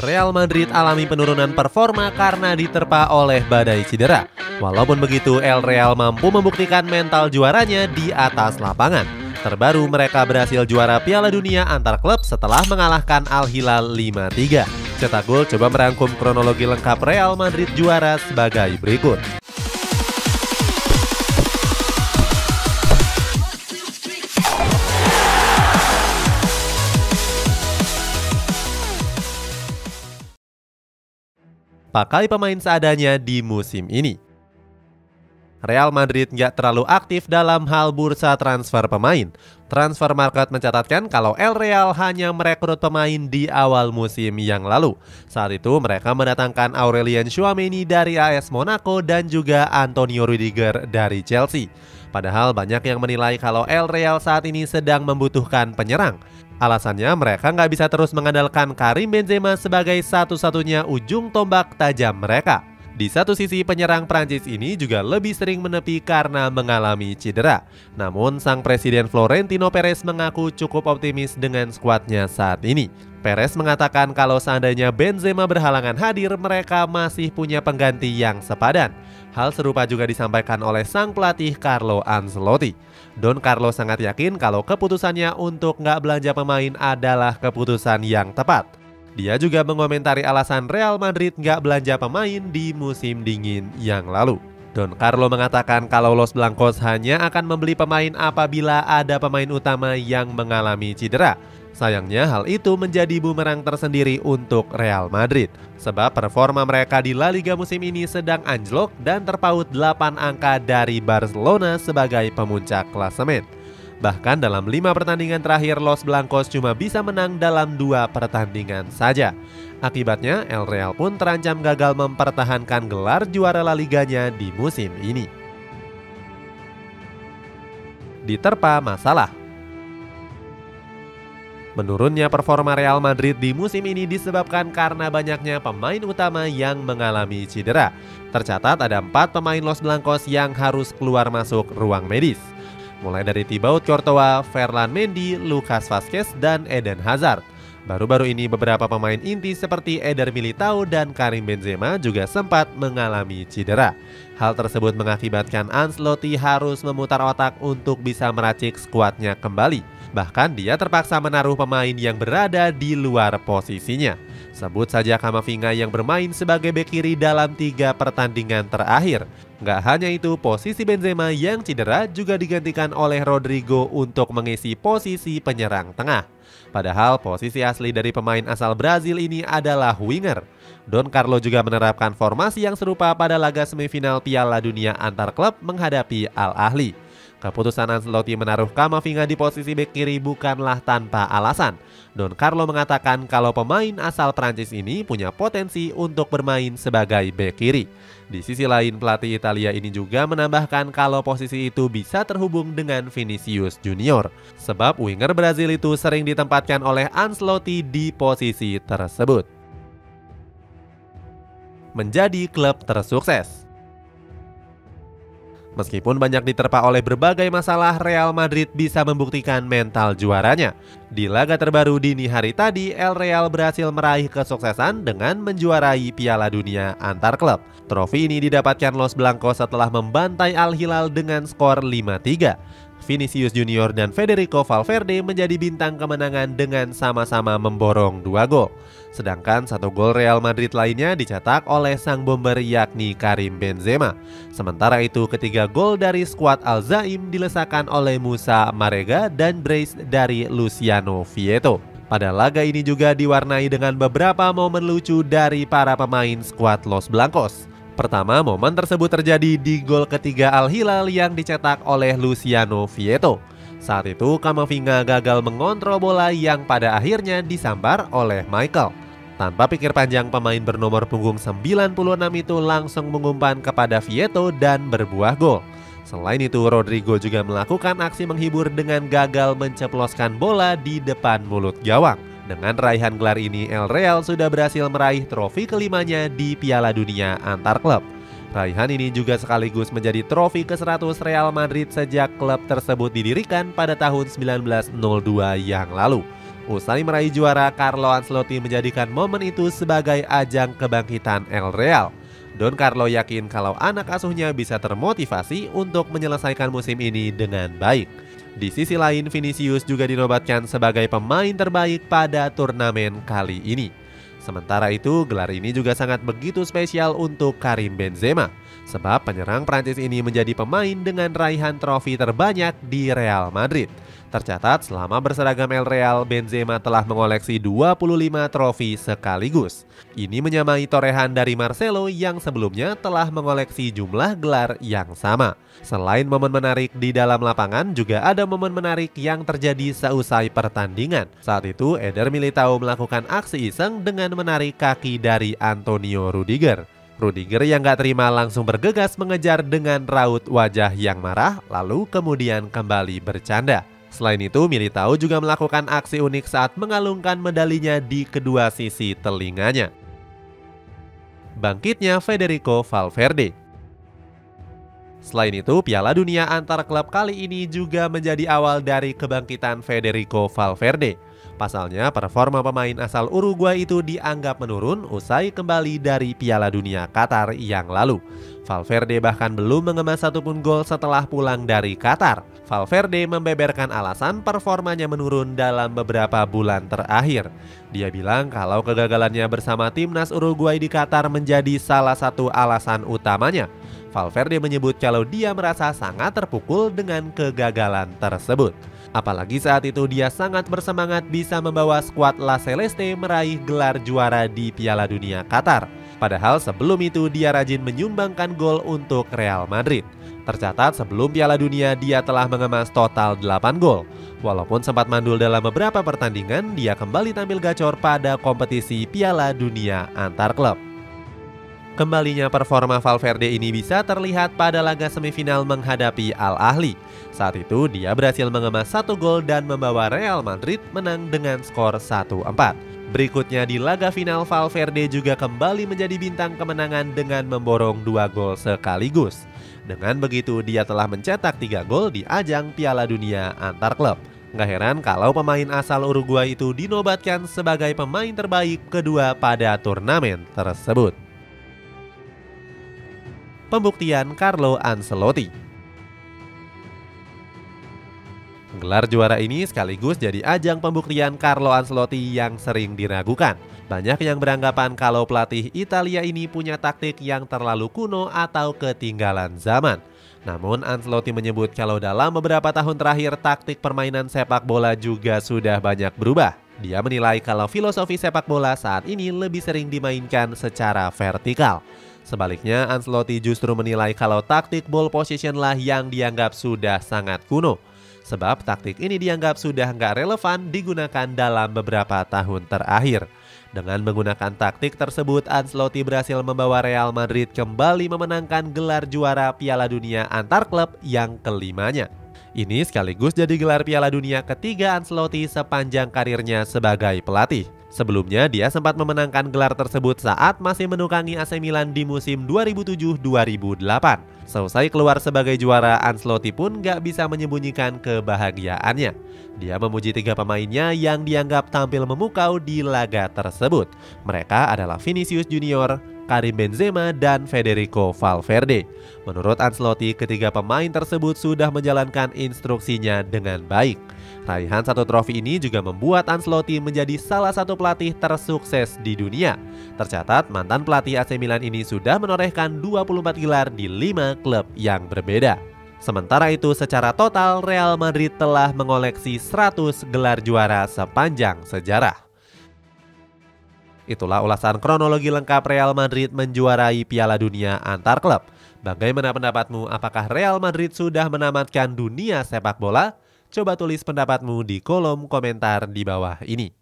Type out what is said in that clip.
Real Madrid alami penurunan performa karena diterpa oleh badai cedera. Walaupun begitu, El Real mampu membuktikan mental juaranya di atas lapangan. Terbaru mereka berhasil juara Piala Dunia antar klub setelah mengalahkan Al Hilal 5-3. Cetak Gol coba merangkum kronologi lengkap Real Madrid juara sebagai berikut. Pakai pemain seadanya di musim ini. Real Madrid nggak terlalu aktif dalam hal bursa transfer pemain. Transfer Market mencatatkan kalau El Real hanya merekrut pemain di awal musim yang lalu. Saat itu mereka mendatangkan Aurelien Tchouaméni dari AS Monaco dan juga Antonio Rudiger dari Chelsea. Padahal banyak yang menilai kalau El Real saat ini sedang membutuhkan penyerang. Alasannya mereka nggak bisa terus mengandalkan Karim Benzema sebagai satu-satunya ujung tombak tajam mereka. Di satu sisi penyerang Prancis ini juga lebih sering menepi karena mengalami cedera. Namun sang presiden Florentino Perez mengaku cukup optimis dengan skuadnya saat ini. Perez mengatakan kalau seandainya Benzema berhalangan hadir, mereka masih punya pengganti yang sepadan. Hal serupa juga disampaikan oleh sang pelatih Carlo Ancelotti. Don Carlo sangat yakin kalau keputusannya untuk nggak belanja pemain adalah keputusan yang tepat. Dia juga mengomentari alasan Real Madrid nggak belanja pemain di musim dingin yang lalu. Don Carlo mengatakan kalau Los Blancos hanya akan membeli pemain apabila ada pemain utama yang mengalami cedera. Sayangnya hal itu menjadi bumerang tersendiri untuk Real Madrid. Sebab performa mereka di La Liga musim ini sedang anjlok dan terpaut 8 angka dari Barcelona sebagai pemuncak klasemen. Bahkan dalam 5 pertandingan terakhir Los Blancos cuma bisa menang dalam 2 pertandingan saja. Akibatnya El Real pun terancam gagal mempertahankan gelar juara La Liganya di musim ini. Diterpa masalah. Menurunnya performa Real Madrid di musim ini disebabkan karena banyaknya pemain utama yang mengalami cedera. Tercatat ada 4 pemain Los Blancos yang harus keluar masuk ruang medis. Mulai dari Thibaut Courtois, Ferland Mendy, Lucas Vazquez, dan Eden Hazard. Baru-baru ini beberapa pemain inti seperti Eder Militao dan Karim Benzema juga sempat mengalami cedera. Hal tersebut mengakibatkan Ancelotti harus memutar otak untuk bisa meracik skuadnya kembali. Bahkan dia terpaksa menaruh pemain yang berada di luar posisinya. Sebut saja Camavinga yang bermain sebagai bek kiri dalam 3 pertandingan terakhir. Nggak hanya itu, posisi Benzema yang cedera juga digantikan oleh Rodrigo untuk mengisi posisi penyerang tengah. Padahal posisi asli dari pemain asal Brazil ini adalah winger. Don Carlo juga menerapkan formasi yang serupa pada laga semifinal Piala Dunia antar klub menghadapi Al Ahly. Keputusan Ancelotti menaruh Camavinga di posisi bek kiri bukanlah tanpa alasan. Don Carlo mengatakan kalau pemain asal Prancis ini punya potensi untuk bermain sebagai bek kiri. Di sisi lain, pelatih Italia ini juga menambahkan kalau posisi itu bisa terhubung dengan Vinicius Junior. Sebab winger Brazil itu sering ditempatkan oleh Ancelotti di posisi tersebut. Menjadi klub tersukses. Meskipun banyak diterpa oleh berbagai masalah, Real Madrid bisa membuktikan mental juaranya. Di laga terbaru dini hari tadi, El Real berhasil meraih kesuksesan dengan menjuarai Piala Dunia antar klub. Trofi ini didapatkan Los Blancos setelah membantai Al Hilal dengan skor 5-3. Vinicius Junior dan Federico Valverde menjadi bintang kemenangan dengan sama-sama memborong 2 gol. Sedangkan 1 gol Real Madrid lainnya dicetak oleh sang bomber yakni Karim Benzema. Sementara itu ketiga gol dari skuad Al-Zaim dilesakan oleh Musa Marega dan brace dari Luciano Vieto. Pada laga ini juga diwarnai dengan beberapa momen lucu dari para pemain skuad Los Blancos. Pertama, momen tersebut terjadi di gol ketiga Al Hilal yang dicetak oleh Luciano Vieto. Saat itu Camavinga gagal mengontrol bola yang pada akhirnya disambar oleh Michael. Tanpa pikir panjang, pemain bernomor punggung 96 itu langsung mengumpan kepada Vieto dan berbuah gol. Selain itu, Rodrigo juga melakukan aksi menghibur dengan gagal menceploskan bola di depan mulut gawang. Dengan raihan gelar ini, El Real sudah berhasil meraih trofi kelimanya di Piala Dunia antar klub. Raihan ini juga sekaligus menjadi trofi ke-100 Real Madrid sejak klub tersebut didirikan pada tahun 1902 yang lalu. Usai meraih juara, Carlo Ancelotti menjadikan momen itu sebagai ajang kebangkitan El Real. Don Carlo yakin kalau anak asuhnya bisa termotivasi untuk menyelesaikan musim ini dengan baik. Di sisi lain, Vinicius juga dinobatkan sebagai pemain terbaik pada turnamen kali ini. Sementara itu, gelar ini juga sangat begitu spesial untuk Karim Benzema, sebab penyerang Prancis ini menjadi pemain dengan raihan trofi terbanyak di Real Madrid. Tercatat selama berseragam El Real, Benzema telah mengoleksi 25 trofi sekaligus. Ini menyamai torehan dari Marcelo yang sebelumnya telah mengoleksi jumlah gelar yang sama. Selain momen menarik di dalam lapangan, juga ada momen menarik yang terjadi seusai pertandingan. Saat itu, Eder Militao melakukan aksi iseng dengan menarik kaki dari Antonio Rudiger. Rudiger yang gak terima langsung bergegas mengejar dengan raut wajah yang marah, lalu kemudian kembali bercanda. Selain itu, Militao juga melakukan aksi unik saat mengalungkan medalinya di kedua sisi telinganya. Bangkitnya Federico Valverde. Selain itu, Piala Dunia antar klub kali ini juga menjadi awal dari kebangkitan Federico Valverde. Pasalnya, performa pemain asal Uruguay itu dianggap menurun usai kembali dari Piala Dunia Qatar yang lalu. Valverde bahkan belum mengemas satupun gol setelah pulang dari Qatar. Valverde membeberkan alasan performanya menurun dalam beberapa bulan terakhir. Dia bilang kalau kegagalannya bersama timnas Uruguay di Qatar menjadi salah satu alasan utamanya. Valverde menyebut kalau dia merasa sangat terpukul dengan kegagalan tersebut. Apalagi saat itu dia sangat bersemangat bisa membawa skuad La Celeste meraih gelar juara di Piala Dunia Qatar. Padahal sebelum itu dia rajin menyumbangkan gol untuk Real Madrid. Tercatat sebelum Piala Dunia dia telah mengemas total 8 gol. Walaupun sempat mandul dalam beberapa pertandingan, dia kembali tampil gacor pada kompetisi Piala Dunia antar klub. Kembalinya performa Valverde ini bisa terlihat pada laga semifinal menghadapi Al Ahly. Saat itu dia berhasil mengemas 1 gol dan membawa Real Madrid menang dengan skor 1-4. Berikutnya di laga final, Valverde juga kembali menjadi bintang kemenangan dengan memborong 2 gol sekaligus. Dengan begitu dia telah mencetak 3 gol di ajang Piala Dunia antar klub. Nggak heran kalau pemain asal Uruguay itu dinobatkan sebagai pemain terbaik kedua pada turnamen tersebut. Pembuktian Carlo Ancelotti. Gelar juara ini sekaligus jadi ajang pembuktian Carlo Ancelotti yang sering diragukan. Banyak yang beranggapan kalau pelatih Italia ini punya taktik yang terlalu kuno atau ketinggalan zaman. Namun Ancelotti menyebut kalau dalam beberapa tahun terakhir taktik permainan sepak bola juga sudah banyak berubah. Dia menilai kalau filosofi sepak bola saat ini lebih sering dimainkan secara vertikal. Sebaliknya, Ancelotti justru menilai kalau taktik ball position lah yang dianggap sudah sangat kuno. Sebab taktik ini dianggap sudah nggak relevan digunakan dalam beberapa tahun terakhir. Dengan menggunakan taktik tersebut, Ancelotti berhasil membawa Real Madrid kembali memenangkan gelar juara Piala Dunia antar klub yang kelimanya. Ini sekaligus jadi gelar Piala Dunia ketiga Ancelotti sepanjang karirnya sebagai pelatih. Sebelumnya dia sempat memenangkan gelar tersebut saat masih menukangi AC Milan di musim 2007-2008. Selesai keluar sebagai juara, Ancelotti pun gak bisa menyembunyikan kebahagiaannya. Dia memuji 3 pemainnya yang dianggap tampil memukau di laga tersebut. Mereka adalah Vinicius Junior, Karim Benzema, dan Federico Valverde. Menurut Ancelotti, ketiga pemain tersebut sudah menjalankan instruksinya dengan baik. Raihan 1 trofi ini juga membuat Ancelotti menjadi salah satu pelatih tersukses di dunia. Tercatat mantan pelatih AC Milan ini sudah menorehkan 24 gelar di 5 klub yang berbeda. Sementara itu secara total Real Madrid telah mengoleksi 100 gelar juara sepanjang sejarah. Itulah ulasan kronologi lengkap Real Madrid menjuarai Piala Dunia antar klub. Bagaimana pendapatmu? Apakah Real Madrid sudah menamatkan dunia sepak bola? Coba tulis pendapatmu di kolom komentar di bawah ini.